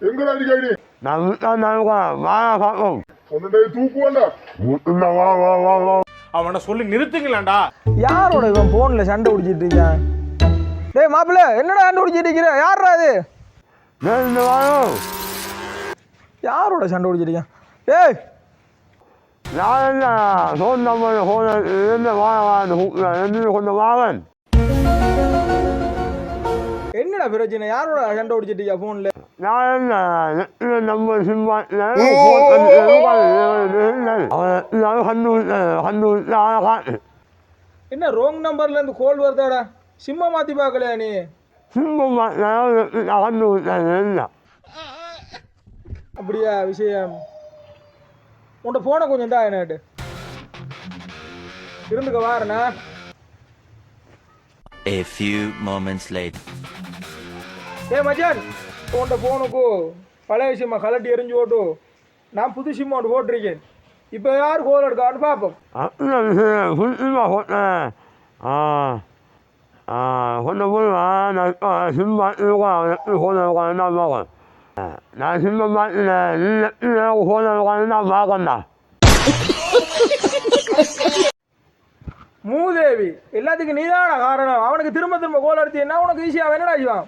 எங்கடா இருக்காடி? நான் வாழ பார்ப்போம். உன்னுடைய தூக்குவாண்டா. அவனை சொல்லி நிறுத்துங்களேன்டா. யாரோட இவன் போன்ல சண்டை பிடிச்சிட்டு இருக்கான்? டேய் மாப்பிள்ள, என்னடா சண்டை பிடிச்சிட்டு இருக்கிற? யாரா அது? யாரோட சண்டை பிடிச்சிட்டு இருக்கான்? டேய் நான் ஃபோன் நம்பர் ஃபோன் கொஞ்சம் வாங்கன். என்னடா பிரச்சனை? யாரோட சண்டை பிடிச்சிட்டு இருக்கா போன்ல? நான் நம்பர் என்ன ரோங் நம்பர்ல இருந்து கோல் வருதாடா? சிம்ம மாத்தி பார்க்கலையா நீ? அப்படியா விஷயம்? உன்ட போனை கொஞ்சம் தான் என்னட்டு இருந்துக்க வாரண்ணா. A few moments later. மச்சான், உன்ட போனுக்கு பழைய சிம்மா கலட்டி எரிஞ்சு ஓட்டு. நான் புது சிம்ம ஒன்று போட்டிருக்கேன். இப்போ யார் கோல் எடுக்கான்னு பார்ப்போம். கொஞ்சம் போடுவேன். நான் சிம்ம பார்க்கண்டா. மூதேவி, எல்லாத்துக்கும் நீதான காரணம். அவனுக்கு திரும்ப திரும்ப கோல் அடித்தீங்கன்னா உனக்கு ஈஸியாக என்னடா செய்வான்?